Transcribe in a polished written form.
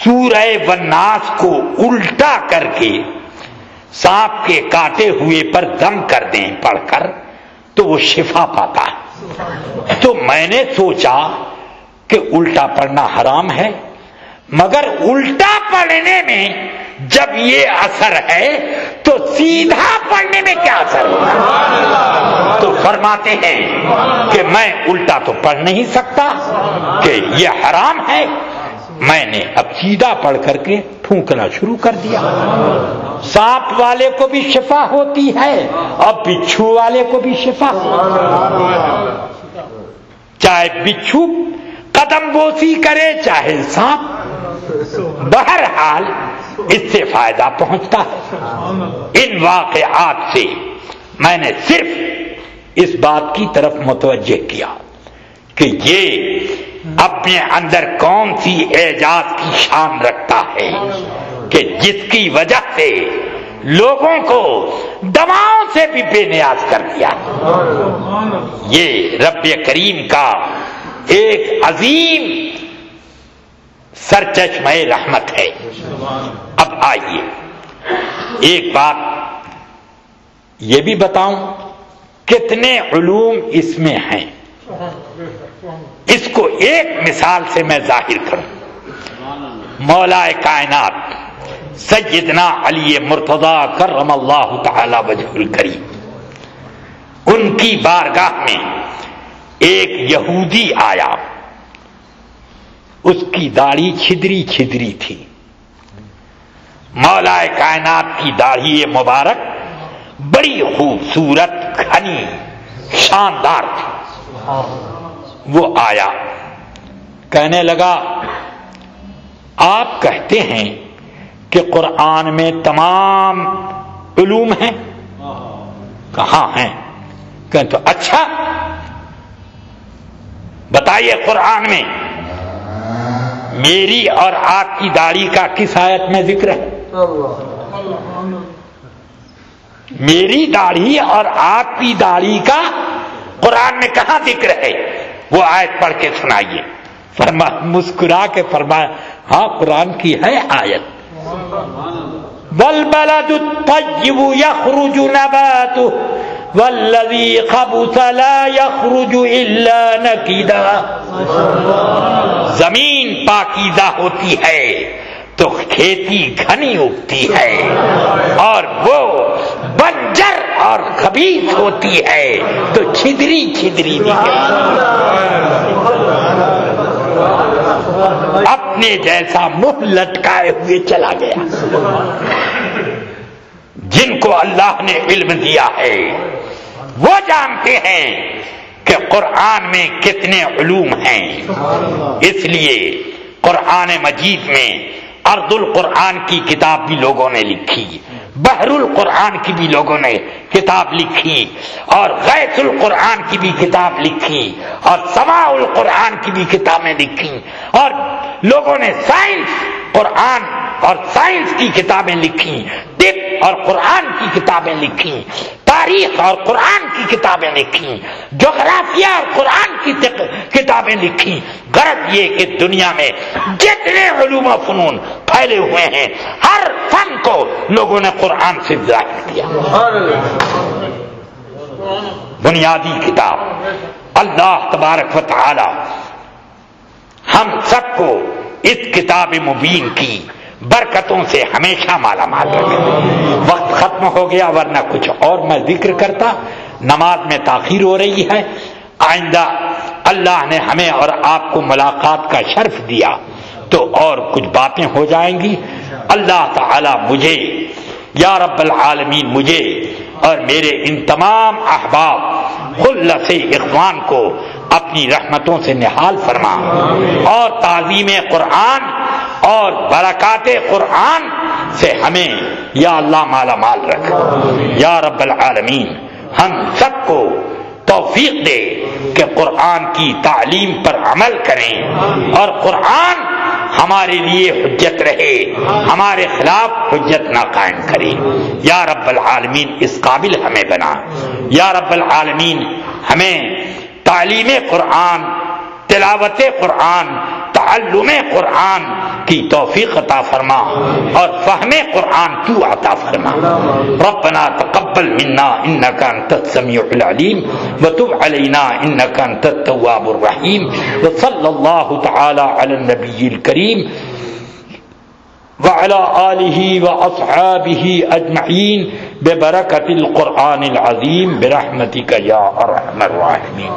سورہ والناس کو الٹا کر کے سانپ کے کاٹے ہوئے پر دم کر دیں پڑھ کر تو وہ شفا پاتا ہے۔ تو میں نے سوچا کہ الٹا پڑھنا حرام ہے، مگر الٹا پڑھنے میں جب یہ اثر ہے تو سیدھا پڑھنے میں کیا اثر ہوگا؟ تو فرماتے ہیں کہ میں الٹا تو پڑھ نہیں سکتا کہ یہ حرام ہے، میں نے اب سیدھا پڑھ کر کے پھونکنا شروع کر دیا۔ سانپ والے کو بھی شفا ہوتی ہے اور بچھو والے کو بھی شفا ہوتی ہے، چاہے بچھو قدم بوسی کرے چاہے سانپ، بہرحال اس سے فائدہ پہنچتا ہے۔ ان واقعات سے میں نے صرف اس بات کی طرف متوجہ کیا کہ یہ اپنے اندر کون سی اعجاز کی شان رکھتا ہے کہ جس کی وجہ سے لوگوں کو دواؤں سے بھی بے نیاز کر دیا۔ یہ رب کریم کا ایک عظیم سرچشمہ رحمت ہے۔ اب آئیے ایک بات یہ بھی بتاؤں، کتنے علوم اس میں ہیں، اس کو ایک مثال سے میں ظاہر کروں۔ مولا کائنات سیدنا علی مرتضیٰ کرم اللہ تعالی وجہ الکریم، ان کی بارگاہ میں ایک یہودی آیا، اس کی داڑھی چھدری چھدری تھی۔ مولا کائنات کی داڑھی مبارک بڑی خوبصورت گھنی شاندار تھی۔ وہ آیا، کہنے لگا آپ کہتے ہیں کہ قرآن میں تمام علوم ہیں؟ کہاں ہیں؟ کہتے تو اچھا بتائیے قرآن میں میری اور آپ کی داڑھی کا کس آیت میں ذکر ہے؟ میری داڑھی اور آپ کی داڑھی کا قرآن میں کہاں ذکر ہے؟ وہ آیت پڑھ کے سنائیے۔ مسکرا کے فرمایا ہاں قرآن کی ہے آیت، والبلد الطیب یخرج نباتہ والذی خبث لا یخرج الا نکدا۔ زمین پاکیزہ ہوتی ہے تو کھیتی گھنی اگتی ہے، اور وہ بنجر اور خبیث ہوتی ہے تو چھدری چھدری نکلتی۔ اپنے جیسا منہ لٹکائے ہوئے چلا گیا۔ جن کو اللہ نے علم دیا ہے وہ جانتے ہیں کہ قرآن میں کتنے علوم ہیں۔ اس لیے قرآن مجید میں ارض القرآن کی کتاب بھی لوگوں نے لکھی، بحر القرآن کی بھی لوگوں نے کتاب لکھی، اور غیث القرآن کی بھی کتاب لکھی، اور سماع القرآن کی بھی کتابیں لکھی، اور لوگوں نے سائنس قرآن اور سائنس کی کتابیں لکھی، طب اور قرآن کی کتابیں لکھی، تاریخ اور قرآن کی کتابیں لکھی، جغرافیہ اور قرآن کی کتابیں لکھی۔ غرض یہ کہ دنیا میں جتنے علوم و فنون پھیلے ہوئے ہیں ہر فن کو لوگوں نے قرآن سے ظاہر کیا۔ بنیادی کتاب اللہ تبارک و تعالی ہم سب کو اس کتاب مبین کی برکتوں سے ہمیشہ مالا مال رکھے۔ وقت ختم ہو گیا ورنہ کچھ اور میں ذکر کرتا، نماز میں تاخیر ہو رہی ہے۔ آئندہ اللہ نے ہمیں اور آپ کو ملاقات کا شرف دیا تو اور کچھ باتیں ہو جائیں گی۔ اللہ تعالی مجھے یا رب العالمین مجھے اور میرے ان تمام احباب خلص اخوان کو اپنی رحمتوں سے نہال فرما، اور تعظیم قرآن اور برکات قرآن سے ہمیں یا اللہ مالا مال رکھ۔ یا رب العالمین ہم سب کو توفیق دے کہ قرآن کی تعلیم پر عمل کریں اور قرآن ہمارے لیے حجت رہے، ہمارے خلاف حجت نہ قائم کرے۔ یا رب العالمین اس قابل ہمیں بنا۔ یا رب العالمین ہمیں تعلیم قرآن، تلاوت قرآن، تعلم قرآن کی توفیق عطا فرما اور فہم قرآن تو عطا فرما. ربنا تقبل منا انك انت السميع العليم وتب علينا انك انت التواب الرحيم. وصلى الله تعالى على النبي الكريم وعلى آله وأصحابه أجمعين ببركة القرآن العظيم برحمتك يا أرحم الراحمين.